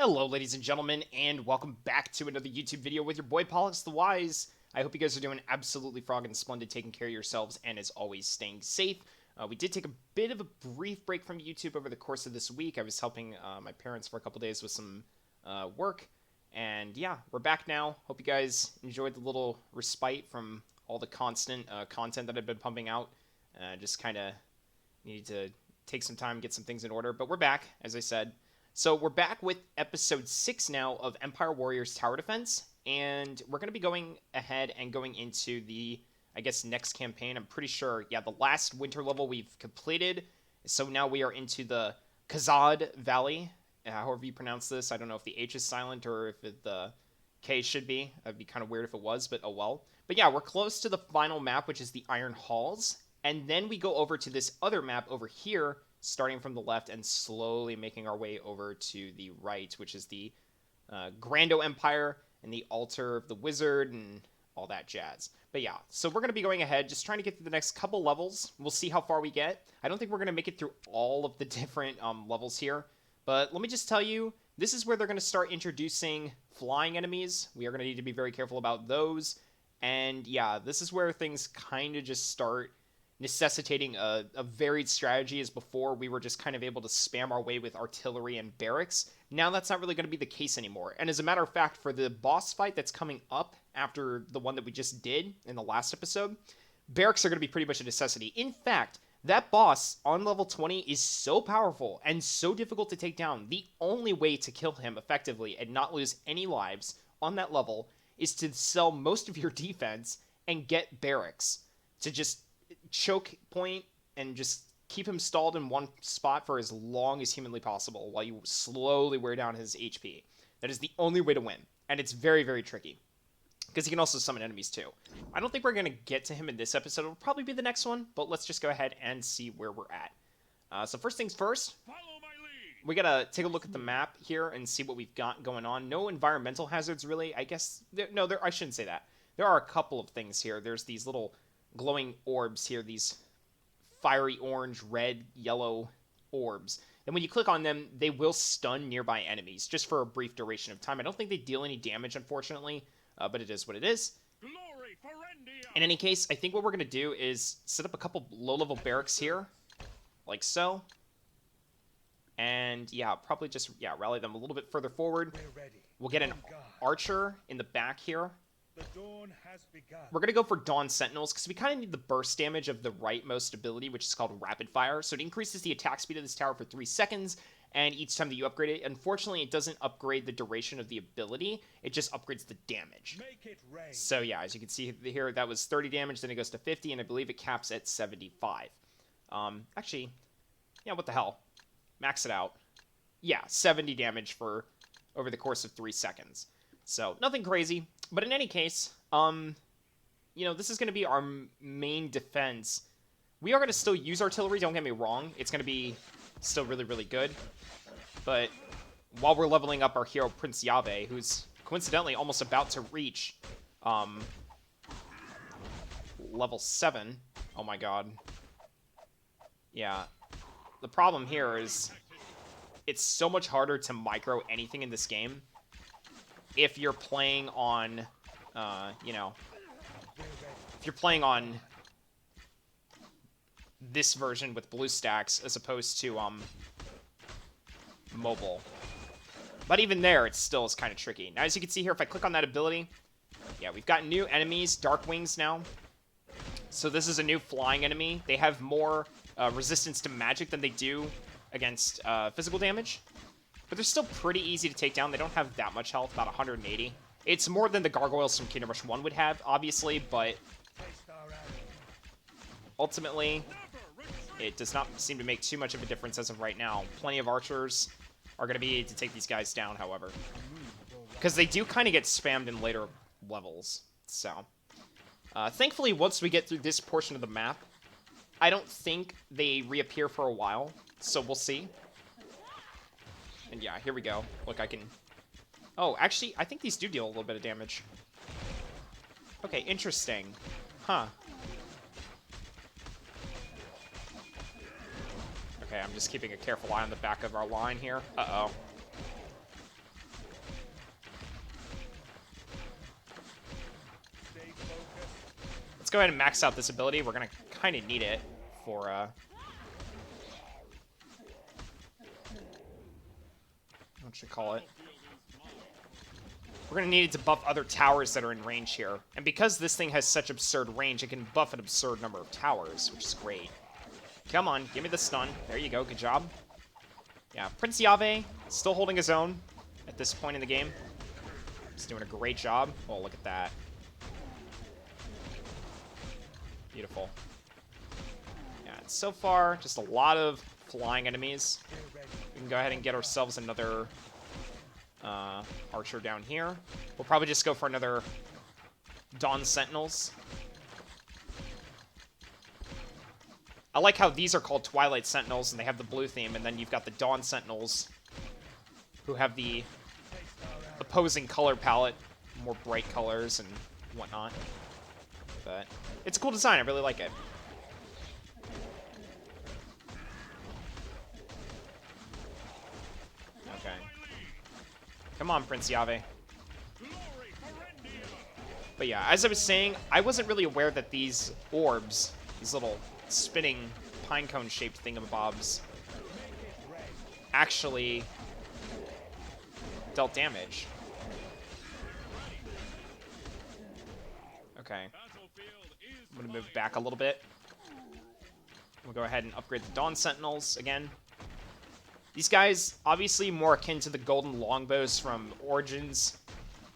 Hello, ladies and gentlemen, and welcome back to another YouTube video with your boy Pollux the Wise. I hope you guys are doing absolutely frogging splendid, taking care of yourselves, and as always, staying safe. We did take a bit of a brief break from YouTube over the course of this week. I was helping my parents for a couple days with some work, and yeah, we're back now. Hope you guys enjoyed the little respite from all the constant content that I've been pumping out. Just kind of needed to take some time, get some things in order, but we're back, as I said. So we're back with episode 6 now of Empire Warriors Tower Defense, and we're going to be going ahead and going into the, I guess, next campaign. I'm pretty sure, yeah, the last winter level we've completed, so now we are into the Khazad Valley, however you pronounce this. I don't know if the H is silent or if the K should be. That'd be kind of weird if it was, but oh well. But yeah, we're close to the final map, which is the Iron Halls, and then we go over to this other map over here, starting from the left and slowly making our way over to the right, which is the Grando Empire and the Altar of the Wizard and all that jazz. But yeah, so we're going to be going ahead, just trying to get through the next couple levels. We'll see how far we get. I don't think we're going to make it through all of the different levels here, but let me just tell you, this is where they're going to start introducing flying enemies. We are going to need to be very careful about those. And yeah, this is where things kind of just start necessitating a varied strategy, as before we were just kind of able to spam our way with artillery and barracks. Now that's not really going to be the case anymore. And as a matter of fact, for the boss fight that's coming up after the one that we just did in the last episode, barracks are going to be pretty much a necessity. In fact, that boss on level 20 is so powerful and so difficult to take down. The only way to kill him effectively and not lose any lives on that level is to sell most of your defense and get barracks to just choke point and just keep him stalled in one spot for as long as humanly possible while you slowly wear down his HP. That is the only way to win, and it's very, very tricky because he can also summon enemies too. I don't think we're going to get to him in this episode. It'll probably be the next one, but let's just go ahead and see where we're at. So first things first, we got to take a look at the map here and see what we've got going on. No environmental hazards, really. I guess, I shouldn't say that. There are a couple of things here. There's these little glowing orbs here, these fiery orange, red, yellow orbs. And when you click on them, they will stun nearby enemies, just for a brief duration of time. I don't think they deal any damage, unfortunately, but it is what it is. In any case, I think what we're going to do is set up a couple low-level barracks here, like so. And, yeah, probably just, rally them a little bit further forward. We'll get an archer in the back here. We're going to go for Dawn Sentinels, because we kind of need the burst damage of the rightmost ability, which is called Rapid Fire. So it increases the attack speed of this tower for 3 seconds, and each time that you upgrade it, unfortunately, it doesn't upgrade the duration of the ability. It just upgrades the damage. So yeah, as you can see here, that was 30 damage, then it goes to 50, and I believe it caps at 75. Actually, yeah, what the hell? Max it out. Yeah, 70 damage for over the course of 3 seconds. So, nothing crazy. But in any case, this is going to be our main defense. We are going to still use artillery, don't get me wrong. It's going to be still really, really good. But while we're leveling up our hero, Prince Yave, who's coincidentally almost about to reach level 7. Oh my god. Yeah. The problem here is it's so much harder to micro anything in this game if you're playing on, if you're playing on this version with BlueStacks as opposed to, mobile. But even there, it still is kind of tricky. Now, as you can see here, if I click on that ability, yeah, we've got new enemies, Dark Wings now. So this is a new flying enemy. They have more resistance to magic than they do against physical damage. But they're still pretty easy to take down. They don't have that much health, about 180. It's more than the gargoyles from Kingdom Rush 1 would have, obviously, but ultimately, it does not seem to make too much of a difference as of right now. Plenty of archers are going to be able to take these guys down, however. Because they do kind of get spammed in later levels. So, thankfully, once we get through this portion of the map, I don't think they reappear for a while, so we'll see. And yeah, here we go. Look, I can... Oh, actually, I think these do deal a little bit of damage. Okay, interesting. Huh. Okay, I'm just keeping a careful eye on the back of our line here. Uh-oh. let's go ahead and max out this ability. We're going to kind of need it for... what should I call it? We're going to need it to buff other towers that are in range here. And because this thing has such absurd range, it can buff an absurd number of towers, which is great. Come on, give me the stun. There you go, good job. Yeah, Prince Yave still holding his own at this point in the game. He's doing a great job. Oh, look at that. Beautiful. Yeah, so far, just a lot of flying enemies. We can go ahead and get ourselves another archer down here. We'll probably just go for another Dawn Sentinels. I like how these are called Twilight Sentinels, and they have the blue theme, and then you've got the Dawn Sentinels, who have the opposing color palette, more bright colors and whatnot. But it's a cool design. I really like it. Okay. Come on, Prince Yave. But yeah, as I was saying, I wasn't really aware that these orbs, these little spinning pinecone-shaped thingamabobs, actually dealt damage. Okay. I'm gonna move back a little bit. We'll go ahead and upgrade the Dawn Sentinels again. These guys, obviously more akin to the golden longbows from Origins.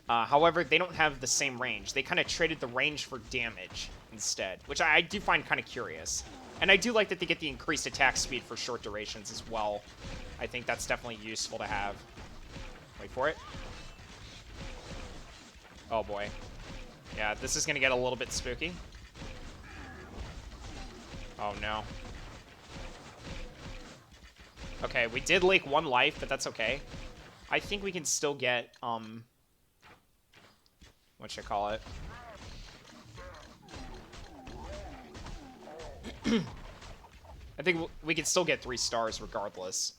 However, they don't have the same range. They kind of traded the range for damage instead, which I do find kind of curious. And I do like that they get the increased attack speed for short durations as well. I think that's definitely useful to have. Wait for it. Oh boy. Yeah, this is going to get a little bit spooky. Oh no. Okay, we did leak 1 life, but that's okay. I think we can still get, what should I call it? I think we can still get 3 stars regardless.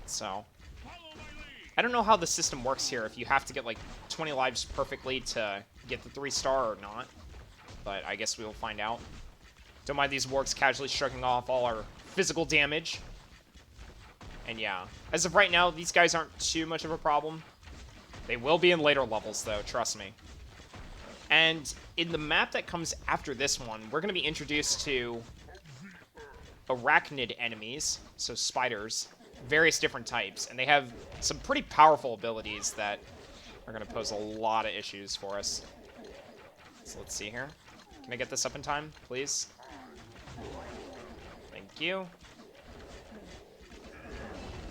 So, I don't know how the system works here, if you have to get like 20 lives perfectly to get the 3-star or not. But I guess we will find out. Don't mind these wargs casually shrugging off all our physical damage. And yeah, as of right now, these guys aren't too much of a problem. They will be in later levels though, trust me. And in the map that comes after this one, we're going to be introduced to arachnid enemies, so spiders, various different types, and they have some pretty powerful abilities that are going to pose a lot of issues for us. So let's see here. Can I get this up in time, please? Thank you.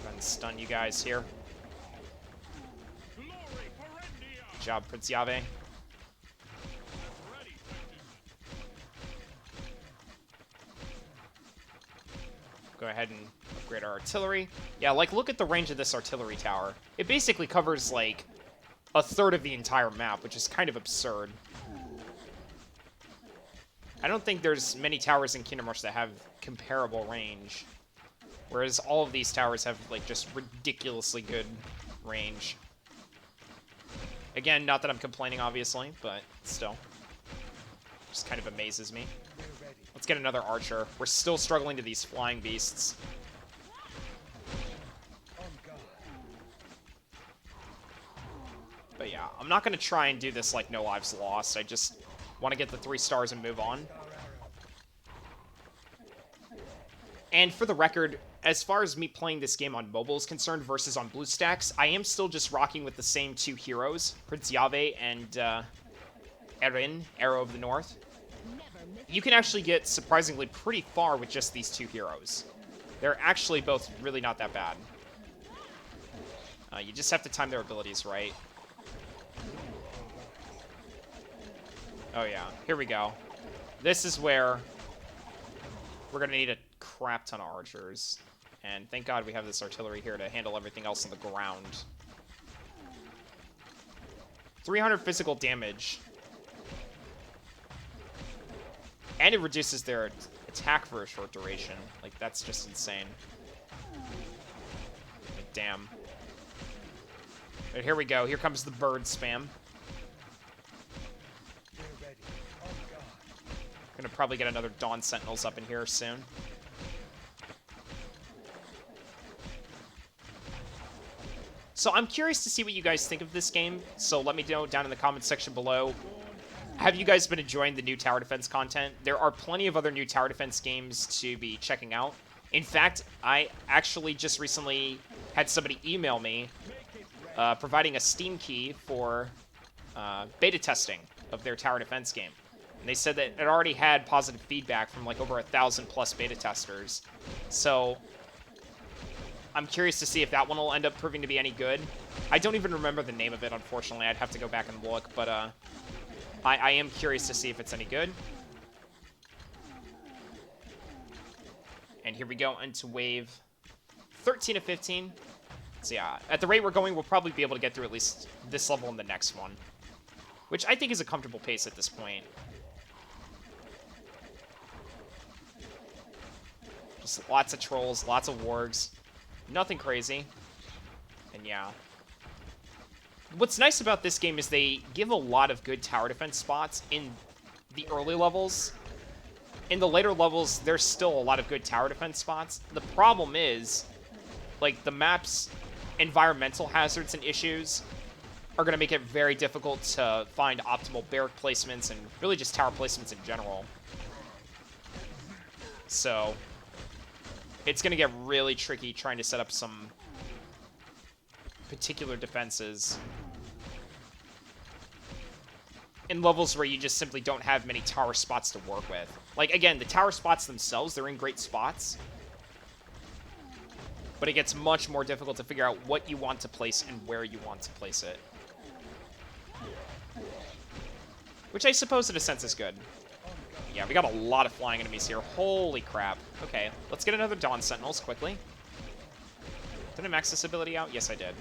Go and stun you guys here. Good job, Prince Yave. Go ahead and upgrade our artillery. Yeah, like, look at the range of this artillery tower. It basically covers, like, 1/3 of the entire map, which is kind of absurd. I don't think there's many towers in Kingdom Rush that have comparable range. Whereas all of these towers have, like, just ridiculously good range. Again, not that I'm complaining, obviously, but still. Just kind of amazes me. Let's get another archer. We're still struggling to these flying beasts. But yeah, I'm not going to try and do this like no lives lost. I just want to get the 3 stars and move on. And for the record, as far as me playing this game on mobile is concerned versus on BlueStacks, I am still just rocking with the same 2 heroes, Prince Yave and Erin, Arrow of the North. You can actually get surprisingly pretty far with just these 2 heroes. They're actually both really not that bad. You just have to time their abilities right. Oh yeah, here we go. This is where we're going to need a crap ton of archers. And thank God we have this artillery here to handle everything else on the ground. 300 physical damage. And it reduces their attack for a short duration. Like, that's just insane. Like, damn. But here we go. Here comes the bird spam. Gonna probably get another Dawn Sentinels up in here soon. So I'm curious to see what you guys think of this game, so let me know down in the comments section below. Have you guys been enjoying the new tower defense content? There are plenty of other new tower defense games to be checking out. In fact, I actually just recently had somebody email me providing a Steam key for beta testing of their tower defense game. And they said that it already had positive feedback from like over 1,000+ beta testers. So I'm curious to see if that one will end up proving to be any good. I don't even remember the name of it, unfortunately. I'd have to go back and look, but I am curious to see if it's any good. And here we go into wave 13 of 15. So yeah, at the rate we're going, we'll probably be able to get through at least this level and the next one, which I think is a comfortable pace at this point. Just lots of trolls, lots of wargs. Nothing crazy. And yeah. What's nice about this game is they give a lot of good tower defense spots in the early levels. In the later levels, there's still a lot of good tower defense spots. The problem is, like, the map's environmental hazards and issues are going to make it very difficult to find optimal barrack placements and really just tower placements in general. So it's going to get really tricky trying to set up some particular defenses in levels where you just simply don't have many tower spots to work with. Like, again, the tower spots themselves, they're in great spots, but it gets much more difficult to figure out what you want to place and where you want to place it. Which I suppose in a sense is good. Yeah, we got a lot of flying enemies here. Holy crap. Okay, let's get another Dawn Sentinels quickly. Did I max this ability out? Yes, I did.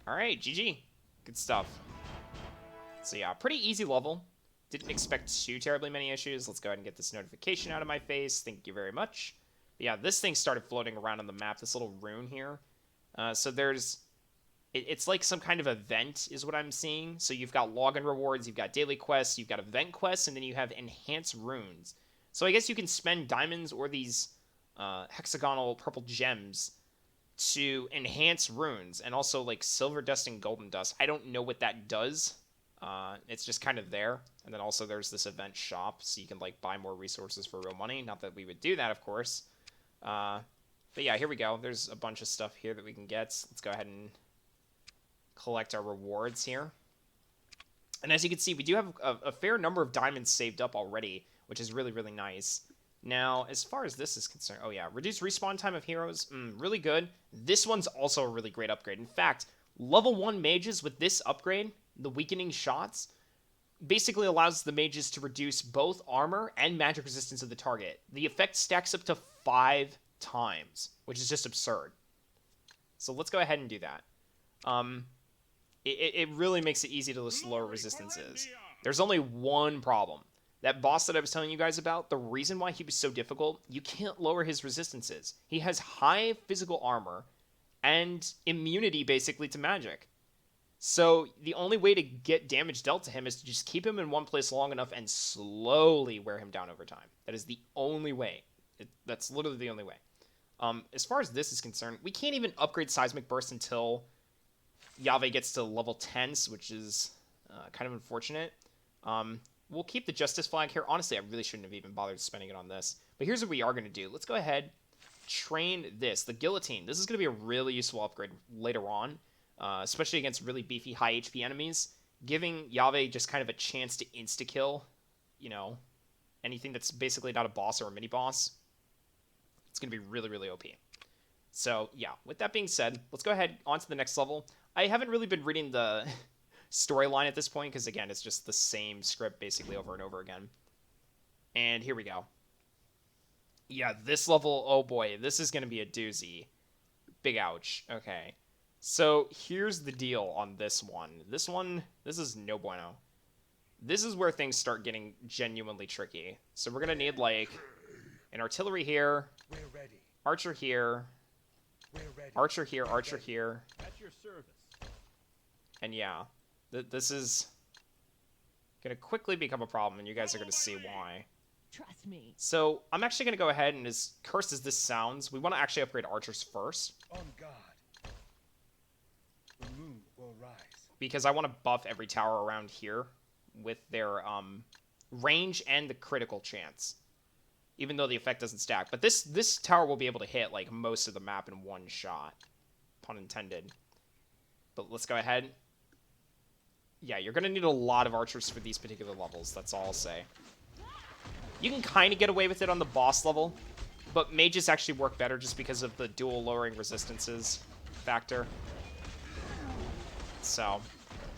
Alright, GG. Good stuff. So yeah, pretty easy level. Didn't expect too terribly many issues. Let's go ahead and get this notification out of my face. Thank you very much. But yeah, this thing started floating around on the map, this little rune here. So there's... It's like some kind of event is what I'm seeing. So you've got login rewards, you've got daily quests, you've got event quests, and then you have enhanced runes. So I guess you can spend diamonds or these hexagonal purple gems to enhance runes, and also like silver dust and golden dust. I don't know what that does. It's just kind of there. And then also there's this event shop, so you can like buy more resources for real money. Not that we would do that, of course. But yeah, here we go. There's a bunch of stuff here that we can get. Let's go ahead and collect our rewards here. And as you can see, we do have a fair number of diamonds saved up already, which is really, really nice. Now, as far as this is concerned, oh yeah, reduced respawn time of heroes, really good. This one's also a really great upgrade. In fact, level 1 mages with this upgrade, the weakening shots, basically allows the mages to reduce both armor and magic resistance of the target. The effect stacks up to 5 times, which is just absurd. So let's go ahead and do that. It really makes it easy to list lower resistances. There's only one problem. That boss that I was telling you guys about, the reason why he was so difficult, you can't lower his resistances. He has high physical armor and immunity, basically, to magic. So the only way to get damage dealt to him is to just keep him in one place long enough and slowly wear him down over time. That is the only way. That's literally the only way. As far as this is concerned, we can't even upgrade Seismic Burst until Yave gets to level 10, which is kind of unfortunate. We'll keep the Justice Flag here. Honestly, I really shouldn't have even bothered spending it on this. But here's what we are going to do. Let's go ahead, train this. The Guillotine. This is going to be a really useful upgrade later on, especially against really beefy, high HP enemies. Giving Yave just kind of a chance to insta-kill, you know, anything that's basically not a boss or a mini-boss. It's going to be really, really OP. So, yeah, with that being said, let's go ahead on to the next level. I haven't really been reading the storyline at this point, because, again, it's just the same script basically over and over again. And here we go. Yeah, this level, oh boy, this is going to be a doozy. Big ouch. Okay. So, here's the deal on this one. This is no bueno. This is where things start getting genuinely tricky. So, we're going to need, like, an artillery here, archer here, archer here, archer here. At your service. And yeah, this is going to quickly become a problem, and you guys are going to see why. Trust me. So I'm actually going to go ahead and, as cursed as this sounds, we want to actually upgrade archers first. On guard. The moon will rise. Because I want to buff every tower around here with their range and the critical chance. Even though the effect doesn't stack. But this tower will be able to hit like most of the map in one shot. Pun intended. But let's go ahead. Yeah, you're going to need a lot of archers for these particular levels. That's all I'll say. You can kind of get away with it on the boss level. But mages actually work better just because of the dual lowering resistances factor. So,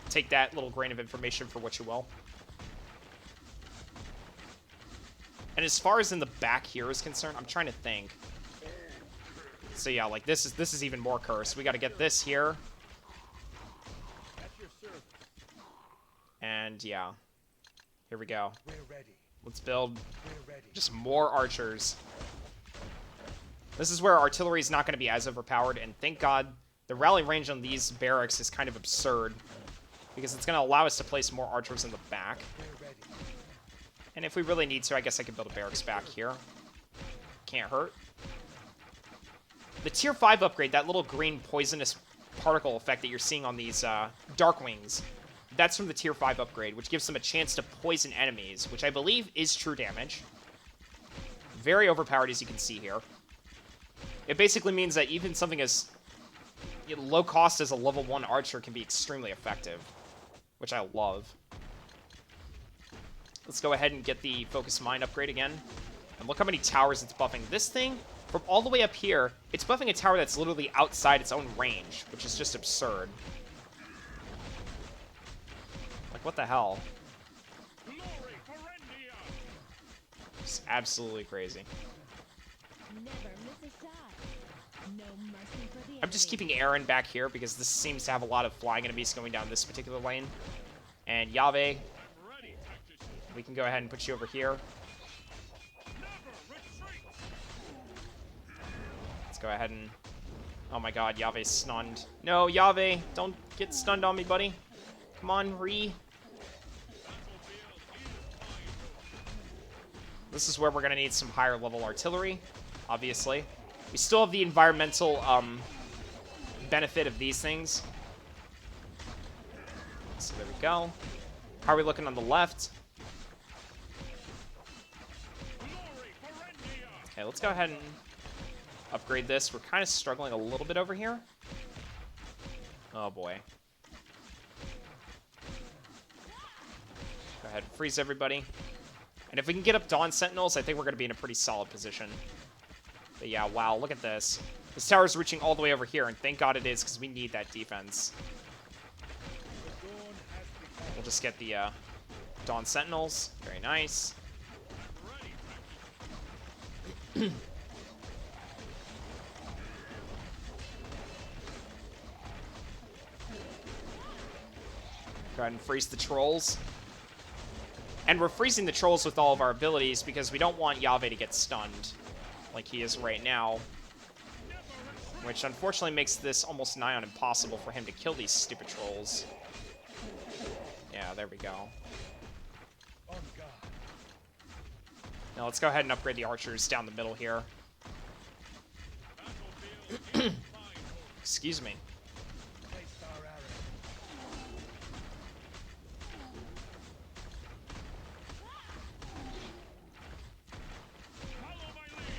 take that little grain of information for what you will. And as far as in the back here is concerned, I'm trying to think. So yeah, like this is even more cursed. We got to get this here. And yeah, here we go. We're ready. Let's build We're ready. just more archers. This is where artillery is not going to be as overpowered, and thank God the rally range on these barracks is kind of absurd because it's going to allow us to place more archers in the back. We're ready. And if we really need to, I guess I could build a barracks back here. Can't hurt. The tier 5 upgrade, that little green poisonous particle effect that you're seeing on these Dark Wings, that's from the tier 5 upgrade, which gives them a chance to poison enemies, which I believe is true damage. Very overpowered, as you can see here. It basically means that even something as low cost as a level 1 archer can be extremely effective, which I love. Let's go ahead and get the Focus Mind upgrade again. And look how many towers it's buffing. This thing, from all the way up here, it's buffing a tower that's literally outside its own range, which is just absurd. Like, what the hell? It's absolutely crazy. Never miss a shot. No mercy for the I'm just enemy. keeping Aaron back here because this seems to have a lot of flying enemies going down this particular lane. And Yave, we can go ahead and put you over here. Let's go ahead and... Oh my god, Yave's stunned. No, Yave, don't get stunned on me, buddy. Come on, Ree. This is where we're going to need some higher level artillery, obviously. We still have the environmental benefit of these things. So there we go. How are we looking on the left? Okay, let's go ahead and upgrade this. We're kind of struggling a little bit over here. Oh boy. Go ahead and freeze everybody. And if we can get up Dawn Sentinels, I think we're going to be in a pretty solid position. But yeah, wow, look at this. This tower's reaching all the way over here, and thank God it is, because we need that defense. We'll just get the Dawn Sentinels. Very nice. Go ahead and freeze the trolls. And we're freezing the trolls with all of our abilities because we don't want Yave to get stunned like he is right now. Which unfortunately makes this almost nigh on impossible for him to kill these stupid trolls. Yeah, there we go. On guard. Now let's go ahead and upgrade the archers down the middle here. Excuse me. Place our arrow.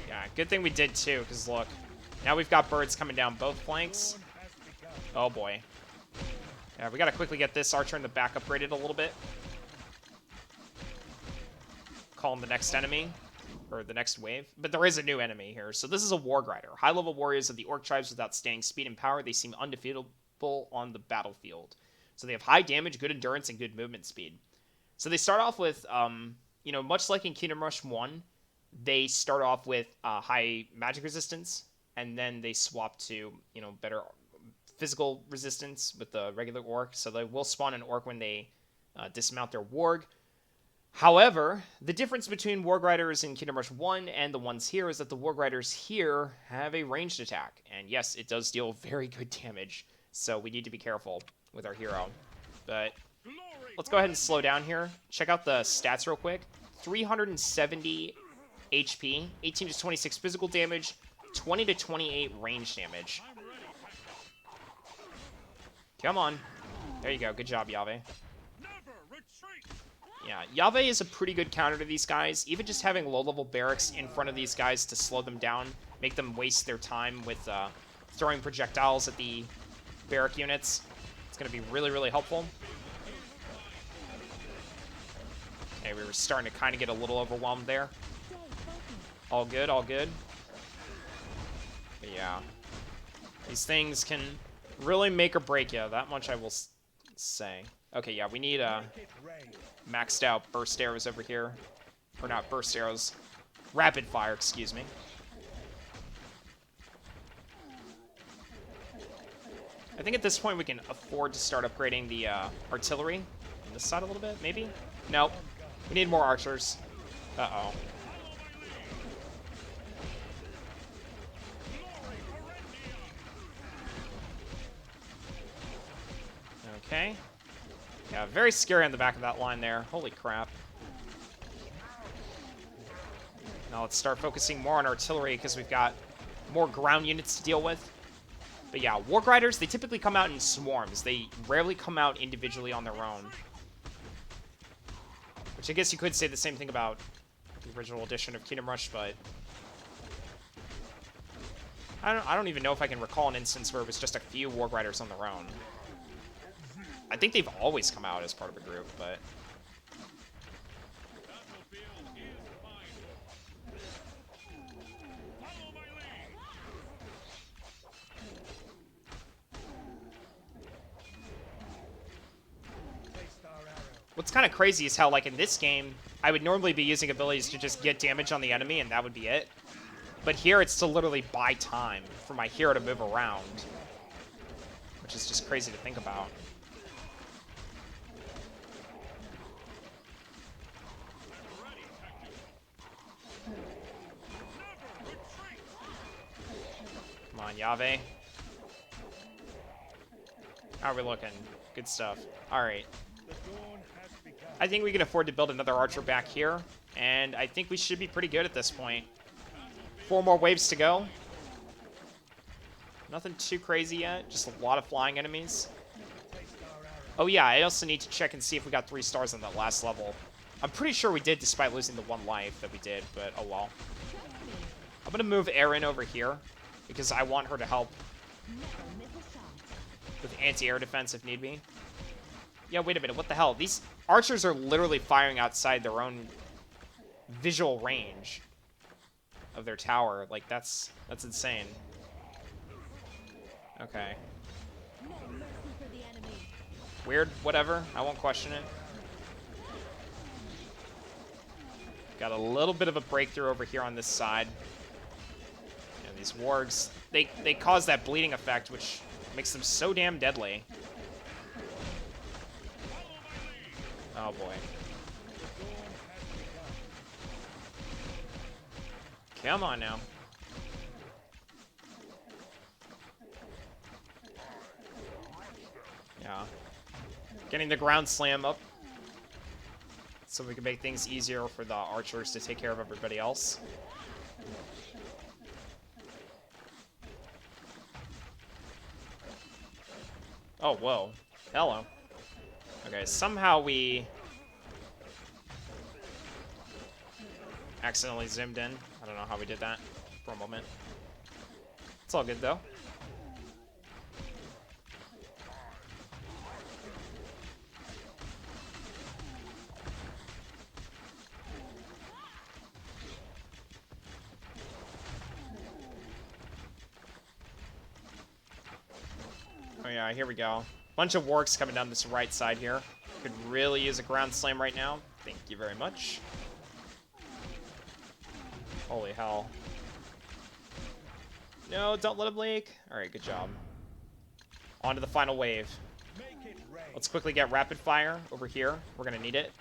Yeah, good thing we did too, because look. Now we've got birds coming down both flanks. Dawn has begun. Oh boy. Yeah, we gotta quickly get this archer in the back upgraded a little bit. Call him the next enemy. Or the next wave. But there is a new enemy here. So this is a Wargrider. High-level warriors of the Orc tribes with outstanding speed and power. They seem undefeatable on the battlefield. So they have high damage, good endurance, and good movement speed. So they start off with, you know, much like in Kingdom Rush 1, they start off with high magic resistance, and then they swap to, you know, better physical resistance with the regular Orc. So they will spawn an Orc when they dismount their Warg. However, the difference between Wargriders in Kingdom Rush 1 and the ones here is that the Wargriders here have a ranged attack. And yes, it does deal very good damage, so we need to be careful with our hero. But let's go ahead and slow down here. Check out the stats real quick. 370 HP, 18 to 26 physical damage, 20 to 28 range damage. Come on. There you go. Good job, Yave. Yeah, Yave is a pretty good counter to these guys. Even just having low-level barracks in front of these guys to slow them down, make them waste their time with throwing projectiles at the barrack units. It's going to be really, really helpful. Okay, we were starting to kind of get a little overwhelmed there. All good, all good. But yeah. These things can really make or break you. That much I will say. Okay, yeah, we need maxed out burst arrows over here. Or not burst arrows. Rapid fire, excuse me. I think at this point we can afford to start upgrading the artillery on this side a little bit, maybe? Nope. We need more archers. Uh-oh. Okay. Yeah, very scary on the back of that line there. Holy crap. Now let's start focusing more on artillery because we've got more ground units to deal with. But yeah, Warg Riders, they typically come out in swarms. They rarely come out individually on their own. Which I guess you could say the same thing about the original edition of Kingdom Rush, but I don't even know if I can recall an instance where it was just a few Warg Riders on their own. I think they've always come out as part of a group, but what's kind of crazy is how, like, in this game, I would normally be using abilities to just get damage on the enemy, and that would be it. But here, it's to literally buy time for my hero to move around, which is just crazy to think about. Come on, Yave. How are we looking? Good stuff. All right. I think we can afford to build another archer back here, and I think we should be pretty good at this point. 4 more waves to go. Nothing too crazy yet, just a lot of flying enemies. Oh yeah, I also need to check and see if we got 3 stars on that last level. I'm pretty sure we did despite losing the 1 life that we did, but oh well. I'm gonna move Erin over here because I want her to help with anti-air defense if need be. Yeah, wait a minute, what the hell? These archers are literally firing outside their own visual range of their tower. Like, that's insane. Okay. Weird, whatever. I won't question it. Got a little bit of a breakthrough over here on this side. Yeah, these wargs, they cause that bleeding effect, which makes them so damn deadly. Oh boy. Come on now. Yeah. Getting the ground slam up so we can make things easier for the archers to take care of everybody else. Oh, whoa. Hello. Okay, somehow we accidentally zoomed in. I don't know how we did that for a moment. It's all good, though. Oh yeah, here we go. Bunch of wargs coming down this right side here. Could really use a ground slam right now. Thank you very much. Holy hell. No, don't let him leak. Alright, good job. On to the final wave. Let's quickly get rapid fire over here. We're gonna need it.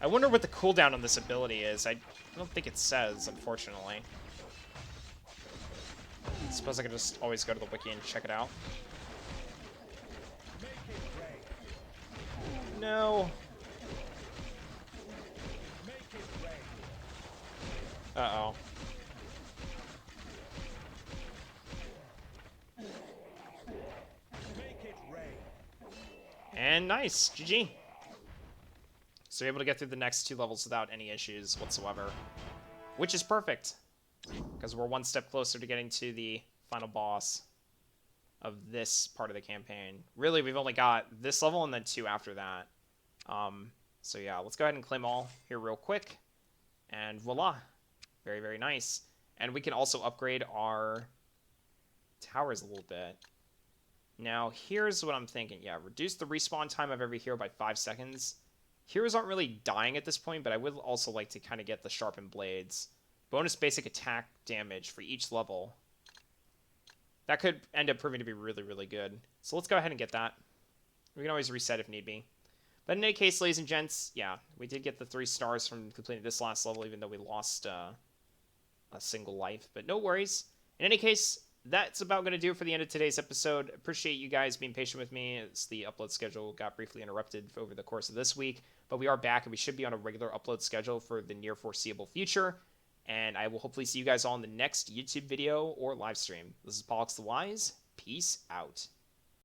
I wonder what the cooldown on this ability is. I don't think it says, unfortunately. I suppose I could just always go to the wiki and check it out. No. Make it rain. Uh-oh. Make it rain. And nice. GG. So you're able to get through the next 2 levels without any issues whatsoever. Which is perfect. Because we're one step closer to getting to the final boss of this part of the campaign. Really, we've only got this level and then 2 after that. So yeah, let's go ahead and claim all here real quick. And voila. Very, very nice. And we can also upgrade our towers a little bit. Now, here's what I'm thinking. Yeah, reduce the respawn time of every hero by 5 seconds. Heroes aren't really dying at this point, but I would also like to kind of get the sharpened blades. Bonus basic attack damage for each level. That could end up proving to be really, really good. So let's go ahead and get that. We can always reset if need be. But in any case, ladies and gents, yeah, we did get the 3 stars from completing this last level, even though we lost a single life. But no worries. In any case, that's about going to do it for the end of today's episode. Appreciate you guys being patient with me as the upload schedule got briefly interrupted over the course of this week. But we are back, and we should be on a regular upload schedule for the near foreseeable future. And I will hopefully see you guys all in the next YouTube video or live stream. This is Pollux the Wise. Peace out.